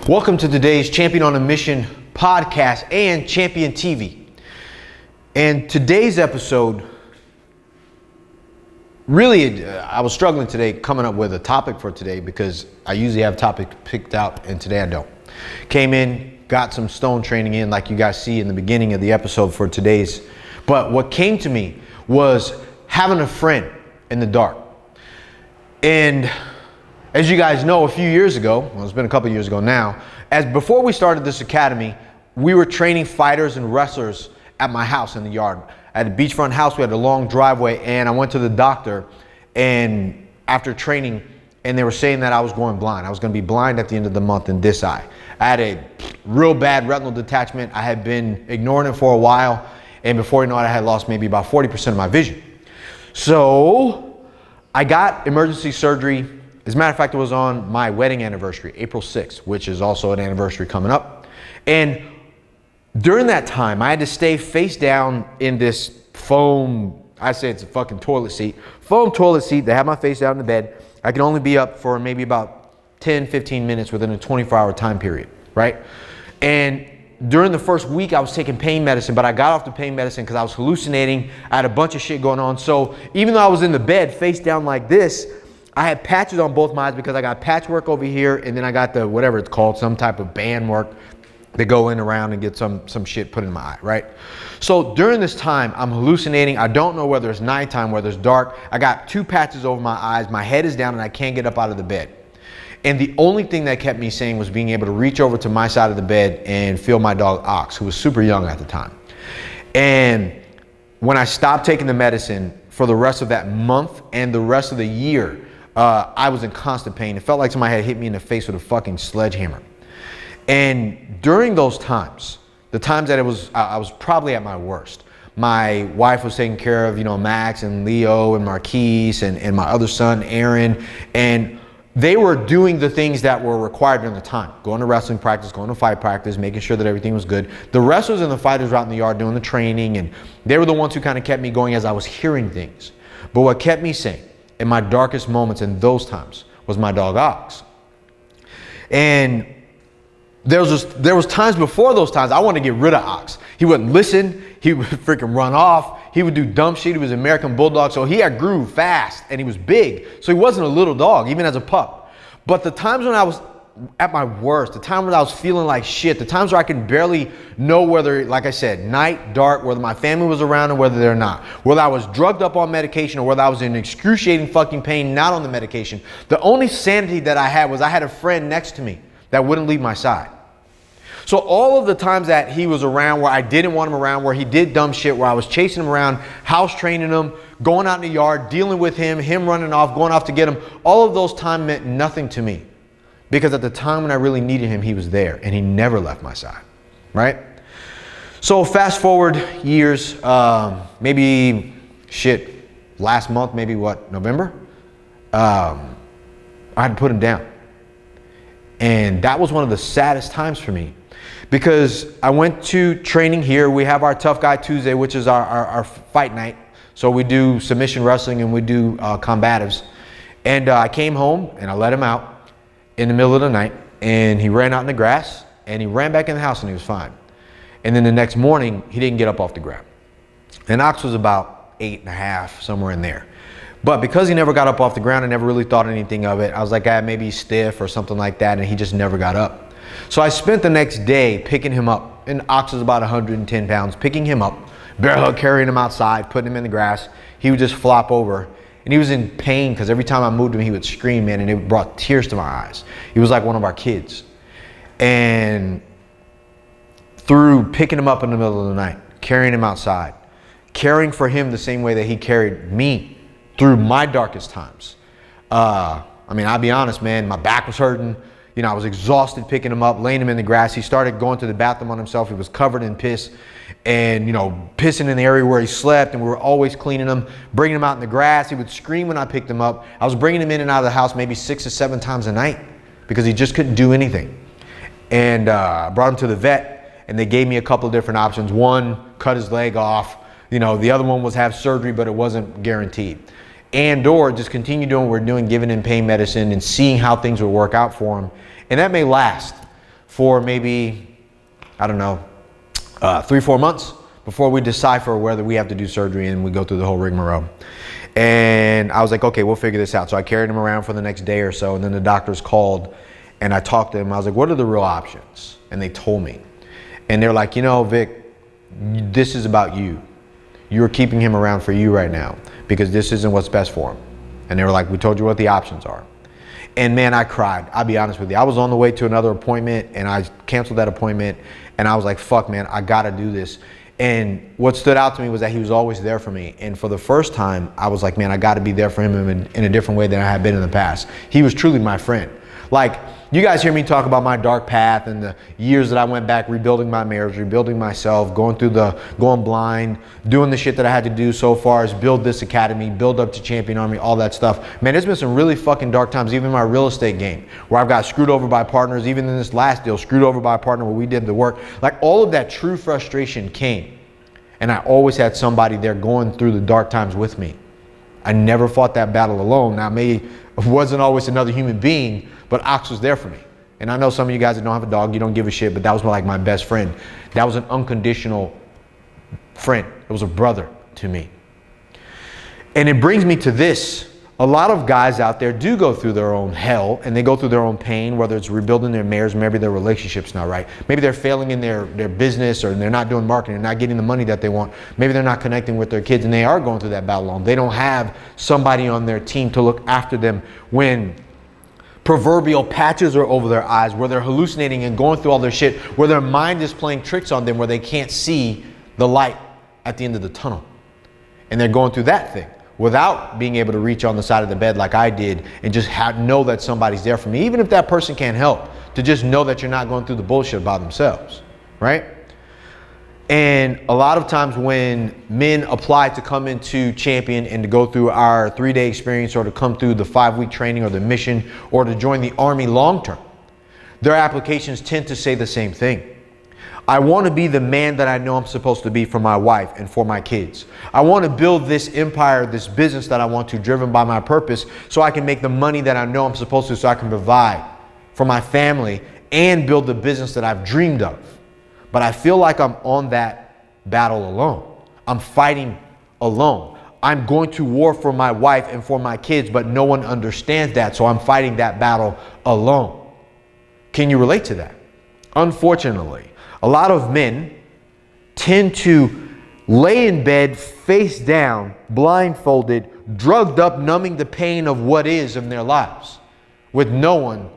Welcome to today's Champion on a Mission podcast and Champion TV. And today's episode, really, I was struggling today coming up with a topic for today because I usually have topics picked out and today I don't. Came in, got some stone training in like you guys see in the beginning of the episode for today's. But what came to me was having a friend in the dark. And as you guys know, a few years ago, well, it's been a couple years ago now, before we started this academy, we were training fighters and wrestlers at my house in the yard. At a beachfront house, we had a long driveway, and I went to the doctor and after training, and they were saying that I was going blind. I was going to be blind at the end of the month in this eye. I had a real bad retinal detachment. I had been ignoring it for a while, and before you know it, I had lost maybe about 40% of my vision. So I got emergency surgery. As a matter of fact, it was on my wedding anniversary, April 6th, which is also an anniversary coming up. And during that time, I had to stay face down in this foam, I say it's a fucking toilet seat, foam toilet seat that had my face down in the bed. I could only be up for maybe about 10, 15 minutes within a 24-hour time period, right? And during the first week, I was taking pain medicine, but I got off the pain medicine because I was hallucinating. I had a bunch of shit going on. So even though I was in the bed face down like this, I had patches on both my eyes because I got patchwork over here, and then I got the, whatever it's called, some type of band work that go in around and get some shit put in my eye, right? So during this time, I'm hallucinating. I don't know whether it's nighttime, whether it's dark. I got 2 patches over my eyes. My head is down and I can't get up out of the bed. And the only thing that kept me sane was being able to reach over to my side of the bed and feel my dog Ox, who was super young at the time. And when I stopped taking the medicine for the rest of that month and the rest of the year, I was in constant pain. It felt like somebody had hit me in the face with a fucking sledgehammer. And during those times, the times that I was probably at my worst. My wife was taking care of, Max and Leo and Marquise and my other son, Aaron. And they were doing the things that were required during the time. Going to wrestling practice, going to fight practice, making sure that everything was good. The wrestlers and the fighters were out in the yard doing the training. And they were the ones who kind of kept me going as I was hearing things. But what kept me sane in my darkest moments in those times was my dog Ox. And there was times before those times I wanted to get rid of Ox. He wouldn't listen. He would freaking run off. He would do dumb shit. He was an American Bulldog, so he grew fast and he was big. So he wasn't a little dog, even as a pup. But the times when I was at my worst, the time when I was feeling like shit, the times where I can barely know whether, like I said, night, dark, whether my family was around or whether they're not, whether I was drugged up on medication or whether I was in excruciating fucking pain, not on the medication. The only sanity that I had was I had a friend next to me that wouldn't leave my side. So all of the times that he was around where I didn't want him around, where he did dumb shit, where I was chasing him around, house training him, going out in the yard, dealing with him running off, going off to get him, all of those times meant nothing to me. Because at the time when I really needed him, he was there and he never left my side, right? So fast forward years, maybe last month, maybe November? I had to put him down. And that was one of the saddest times for me because I went to training here. We have our Tough Guy Tuesday, which is our fight night. So we do submission wrestling and we do combatives. And I came home and I let him out in the middle of the night, and he ran out in the grass and he ran back in the house and he was fine. And then the next morning, he didn't get up off the ground. And Ox was about 8.5, somewhere in there. But because he never got up off the ground, I never really thought anything of it. I was like, maybe he's stiff or something like that, and he just never got up. So I spent the next day picking him up, and Ox was about 110 pounds, picking him up, bear hug, carrying him outside, putting him in the grass. He would just flop over. And he was in pain because every time I moved him, he would scream, man, and it brought tears to my eyes. He was like one of our kids. And through picking him up in the middle of the night, carrying him outside, caring for him the same way that he carried me through my darkest times. I'll be honest, man, my back was hurting. I was exhausted picking him up, laying him in the grass. He started going to the bathroom on himself. He was covered in piss and, pissing in the area where he slept, and we were always cleaning him, bringing him out in the grass. He would scream when I picked him up. I was bringing him in and out of the house maybe 6 or 7 times a night because he just couldn't do anything. And I brought him to the vet, and they gave me a couple of different options. One, cut his leg off. The other one was have surgery, but it wasn't guaranteed. And/or just continue doing what we're doing, giving him pain medicine and seeing how things would work out for him. And that may last. for maybe, I don't know, 3-4 months before we decipher whether we have to do surgery and we go through the whole rigmarole. And I was like, okay, we'll figure this out. So I carried him around for the next day or so, and then the doctors called and I talked to them. I was like, what are the real options? And they told me. And they're like, you know, Vic, this is about you. You're keeping him around for you right now because this isn't what's best for him. And they were like, we told you what the options are. And man, I cried. I'll be honest with you. I was on the way to another appointment and I canceled that appointment and I was like, fuck man, I gotta do this. And what stood out to me was that he was always there for me. And for the first time, I was like, man, I gotta be there for him in a different way than I had been in the past. He was truly my friend. Like, you guys hear me talk about my dark path and the years that I went back rebuilding my marriage, rebuilding myself, going blind, doing the shit that I had to do so far as build this academy, build up to Champion Army, all that stuff. Man, there's been some really fucking dark times, even in my real estate game, where I've got screwed over by partners, even in this last deal, screwed over by a partner where we did the work. Like, all of that true frustration came. And I always had somebody there going through the dark times with me. I never fought that battle alone. Now, maybe it wasn't always another human being, but Ox was there for me. And I know some of you guys that don't have a dog, you don't give a shit, but that was like my best friend. That was an unconditional friend. It was a brother to me. And it brings me to this. A lot of guys out there do go through their own hell and they go through their own pain, whether it's rebuilding their marriage, maybe their relationship's not right. Maybe they're failing in their business, or they're not doing marketing, they're not getting the money that they want. Maybe they're not connecting with their kids and they are going through that battle alone. They don't have somebody on their team to look after them when proverbial patches are over their eyes, where they're hallucinating and going through all their shit, where their mind is playing tricks on them, where they can't see the light at the end of the tunnel. And they're going through that thing without being able to reach on the side of the bed like I did and just know that somebody's there for me. Even if that person can't help, to just know that you're not going through the bullshit by themselves, right? And a lot of times when men apply to come into Champion and to go through our 3-day experience, or to come through the 5-week training or the mission, or to join the Army long term, their applications tend to say the same thing. I want to be the man that I know I'm supposed to be for my wife and for my kids. I want to build this empire, this business that I want to, driven by my purpose, so I can make the money that I know I'm supposed to, so I can provide for my family and build the business that I've dreamed of. But I feel like I'm on that battle alone. I'm fighting alone. I'm going to war for my wife and for my kids, but no one understands that, so I'm fighting that battle alone. Can you relate to that? Unfortunately, a lot of men tend to lay in bed, face down, blindfolded, drugged up, numbing the pain of what is in their lives, with no one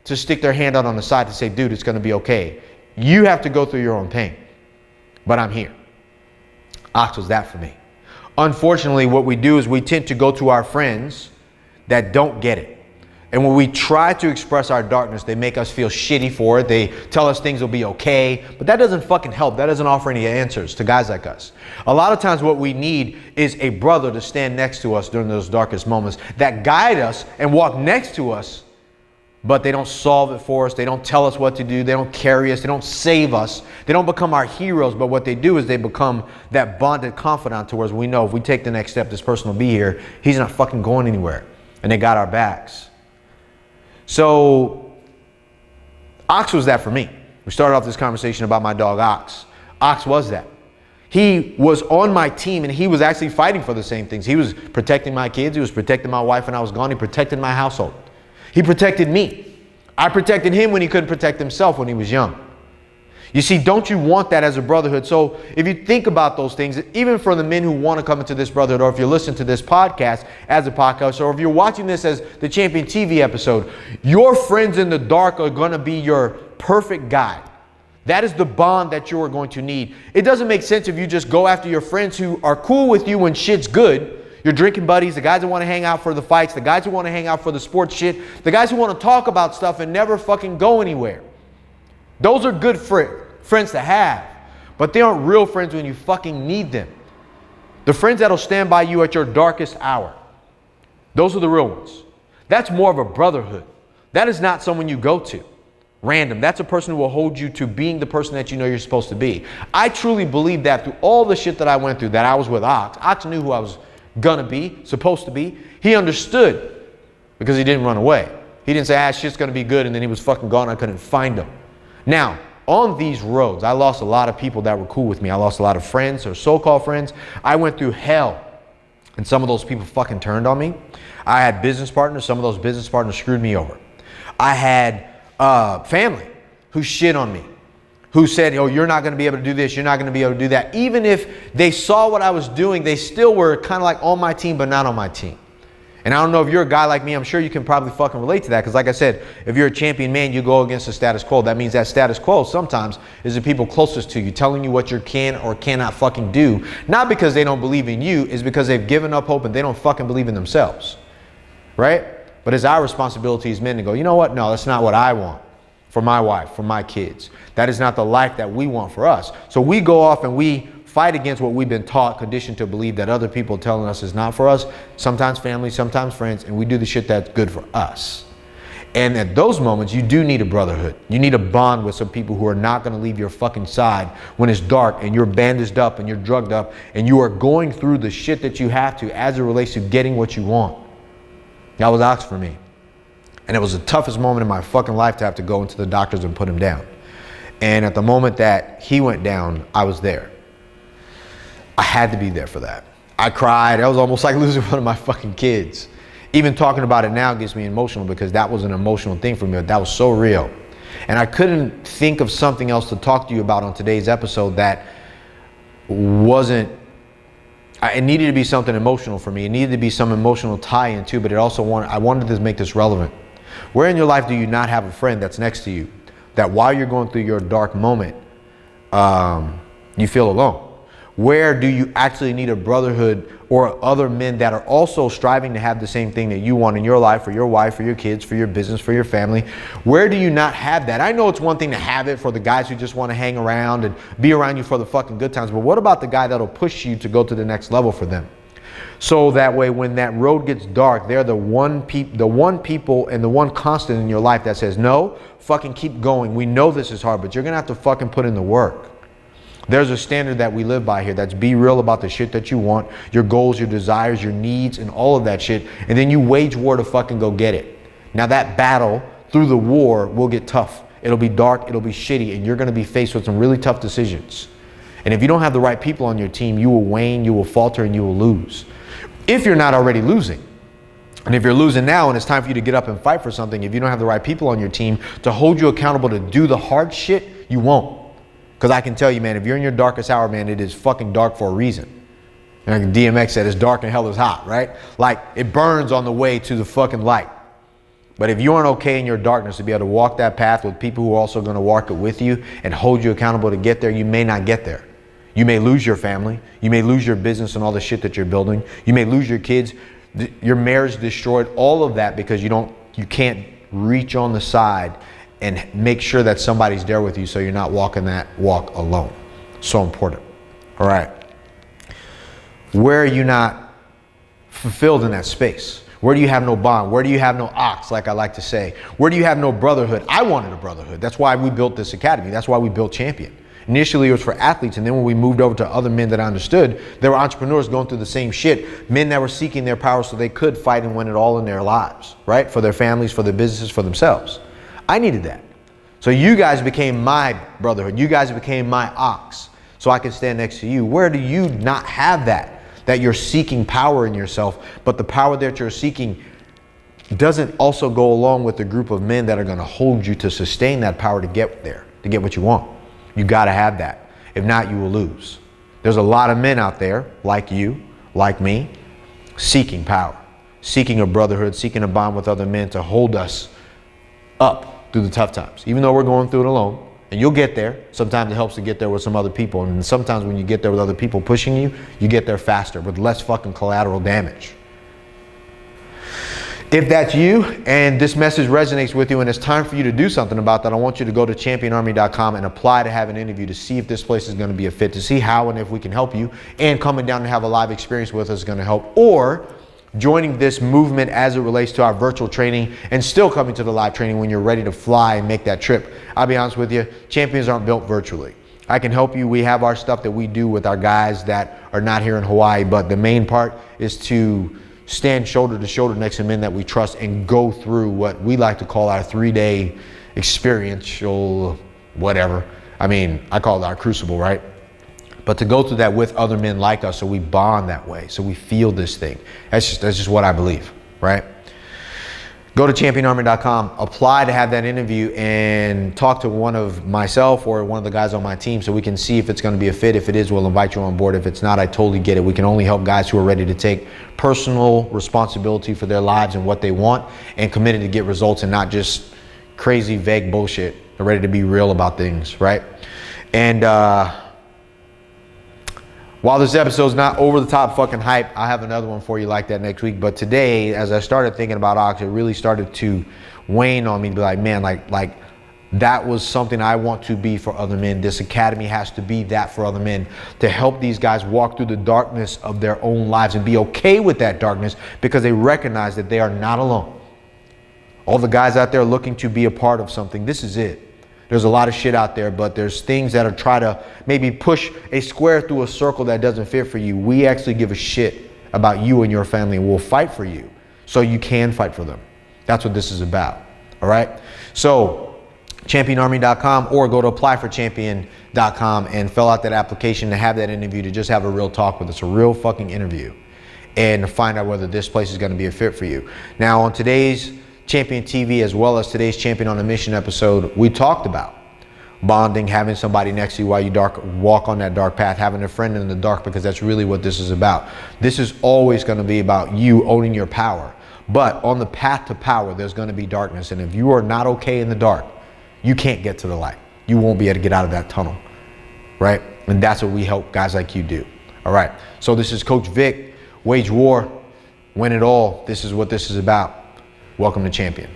to stick their hand out on the side to say, dude, it's going to be okay. You have to go through your own pain, but I'm here. Ox was that for me. Unfortunately, what we do is we tend to go to our friends that don't get it. And when we try to express our darkness, they make us feel shitty for it. They tell us things will be okay, but that doesn't fucking help. That doesn't offer any answers to guys like us. A lot of times what we need is a brother to stand next to us during those darkest moments, that guide us and walk next to us, but they don't solve it for us. They don't tell us what to do. They don't carry us. They don't save us. They don't become our heroes, but what they do is they become that bonded confidant to us. We know if we take the next step, this person will be here. He's not fucking going anywhere. And they got our backs. So Ox was that for me. We started off this conversation about my dog Ox. Ox was that. He was on my team and he was actually fighting for the same things. He was protecting my kids. He was protecting my wife when I was gone. He protected my household. He protected me. I protected him when he couldn't protect himself when he was young. You see, don't you want that as a brotherhood? So if you think about those things, even for the men who want to come into this brotherhood, or if you listen to this podcast as a podcast, or if you're watching this as the Champion TV episode, your friends in the dark are going to be your perfect guide. That is the bond that you are going to need. It doesn't make sense if you just go after your friends who are cool with you when shit's good. Your drinking buddies, the guys who want to hang out for the fights, the guys who want to hang out for the sports shit, the guys who want to talk about stuff and never fucking go anywhere. Those are good friends to have, but they aren't real friends when you fucking need them. The friends that'll stand by you at your darkest hour. Those are the real ones. That's more of a brotherhood. That is not someone you go to random. That's a person who will hold you to being the person that you know you're supposed to be. I truly believe that through all the shit that I went through, that I was with Ox. Ox knew who I was gonna be, supposed to be. He understood because he didn't run away. He didn't say, shit's gonna be good, and then he was fucking gone. I couldn't find him. Now, on these roads, I lost a lot of people that were cool with me. I lost a lot of friends or so-called friends. I went through hell, and some of those people fucking turned on me. I had business partners. Some of those business partners screwed me over. I had family who shit on me, who said, oh, you're not going to be able to do this. You're not going to be able to do that. Even if they saw what I was doing, they still were kind of like on my team, but not on my team. And I don't know if you're a guy like me, I'm sure you can probably fucking relate to that. Because like I said, if you're a champion man, you go against the status quo. That means that status quo sometimes is the people closest to you, telling you what you can or cannot fucking do. Not because they don't believe in you, it's because they've given up hope and they don't fucking believe in themselves. Right? But it's our responsibility as men to go, you know what? No, that's not what I want for my wife, for my kids. That is not the life that we want for us. So we go off and we fight against what we've been taught, conditioned to believe that other people telling us is not for us, sometimes family, sometimes friends, and we do the shit that's good for us. And at those moments, you do need a brotherhood. You need a bond with some people who are not going to leave your fucking side when it's dark and you're bandaged up and you're drugged up and you are going through the shit that you have to as it relates to getting what you want. That was Ox for me. And it was the toughest moment in my fucking life to have to go into the doctors and put him down. And at the moment that he went down, I was there. I had to be there for that. I cried. It was almost like losing one of my fucking kids. Even talking about it now gets me emotional because that was an emotional thing for me. That was so real. And I couldn't think of something else to talk to you about on today's episode that wasn't, it needed to be something emotional for me. It needed to be some emotional tie-in too, but I wanted to make this relevant. Where in your life do you not have a friend that's next to you, that while you're going through your dark moment, you feel alone? Where do you actually need a brotherhood or other men that are also striving to have the same thing that you want in your life, for your wife, for your kids, for your business, for your family? Where do you not have that? I know it's one thing to have it for the guys who just want to hang around and be around you for the fucking good times, but what about the guy that'll push you to go to the next level for them? So that way, when that road gets dark, they're the one people and the one constant in your life that says, no, fucking keep going. We know this is hard, but you're going to have to fucking put in the work. There's a standard that we live by here. That's be real about the shit that you want, your goals, your desires, your needs, and all of that shit. And then you wage war to fucking go get it. Now that battle through the war will get tough. It'll be dark, it'll be shitty, and you're going to be faced with some really tough decisions. And if you don't have the right people on your team, you will wane, you will falter, and you will lose. If you're not already losing. And if you're losing now and it's time for you to get up and fight for something, if you don't have the right people on your team to hold you accountable to do the hard shit, you won't. Because I can tell you, man, if you're in your darkest hour, man, it is fucking dark for a reason. Like DMX said, it's dark and hell is hot, right? Like it burns on the way to the fucking light. But if you aren't okay in your darkness to be able to walk that path with people who are also going to walk it with you and hold you accountable to get there, you may not get there. You may lose your family. You may lose your business and all the shit that you're building. You may lose your kids, your marriage destroyed, all of that because you can't reach on the side and make sure that somebody's there with you so you're not walking that walk alone. So important. All right. Where are you not fulfilled in that space? Where do you have no bond? Where do you have no ox, like I like to say? Where do you have no brotherhood? I wanted a brotherhood. That's why we built this academy. That's why we built Champion. Initially, it was for athletes, and then when we moved over to other men that I understood, there were entrepreneurs going through the same shit, men that were seeking their power so they could fight and win it all in their lives, right? For their families, for their businesses, for themselves. I needed that. So you guys became my brotherhood. You guys became my ox, so I can stand next to you. Where do you not have that? That you're seeking power in yourself, but the power that you're seeking doesn't also go along with the group of men that are going to hold you to sustain that power to get there, to get what you want. You got to have that. If not, you will lose. There's a lot of men out there, like you, like me, seeking power, seeking a brotherhood, seeking a bond with other men to hold us up through the tough times. Even though we're going through it alone, and you'll get there. Sometimes it helps to get there with some other people. And sometimes when you get there with other people pushing you, you get there faster with less fucking collateral damage. If that's you and this message resonates with you and it's time for you to do something about that, I want you to go to championarmy.com and apply to have an interview to see if this place is going to be a fit, to see how and if we can help you. And coming down to have a live experience with us is going to help. Or joining this movement as it relates to our virtual training and still coming to the live training when you're ready to fly and make that trip. I'll be honest with you, champions aren't built virtually. I can help you. We have our stuff that we do with our guys that are not here in Hawaii, but the main part is to stand shoulder to shoulder next to men that we trust and go through what we like to call our 3-day experiential whatever. I mean, I call it our crucible, right? But to go through that with other men like us, so we bond that way, so we feel this thing. That's just what I believe, right? Go to championarmy.com, apply to have that interview, and talk to one of myself or one of the guys on my team so we can see if it's going to be a fit. If it is, we'll invite you on board. If it's not, I totally get it. We can only help guys who are ready to take personal responsibility for their lives and what they want and committed to get results and not just crazy, vague bullshit. They're ready to be real about things, right? And while this episode's not over the top fucking hype, I have another one for you like that next week. But today, as I started thinking about Ox, it really started to wane on me to be like, man, like that was something I want to be for other men. This academy has to be that for other men, to help these guys walk through the darkness of their own lives and be okay with that darkness because they recognize that they are not alone. All the guys out there looking to be a part of something, this is it. There's a lot of shit out there, but there's things that are try to maybe push a square through a circle that doesn't fit for you. We actually give a shit about you and your family, and we'll fight for you so you can fight for them. That's what this is about. All right. So championarmy.com, or go to applyforchampion.com and fill out that application to have that interview, to just have a real talk with us, a real fucking interview, and to find out whether this place is going to be a fit for you. Now, on today's Champion TV, as well as today's Champion on a Mission episode, we talked about bonding, having somebody next to you while you walk on that dark path, having a friend in the dark, because that's really what this is about. This is always going to be about you owning your power. But on the path to power, there's going to be darkness. And if you are not okay in the dark, you can't get to the light. You won't be able to get out of that tunnel, right? And that's what we help guys like you do. All right. So this is Coach Vic. Wage war, win it all. This is what this is about. Welcome to Champion.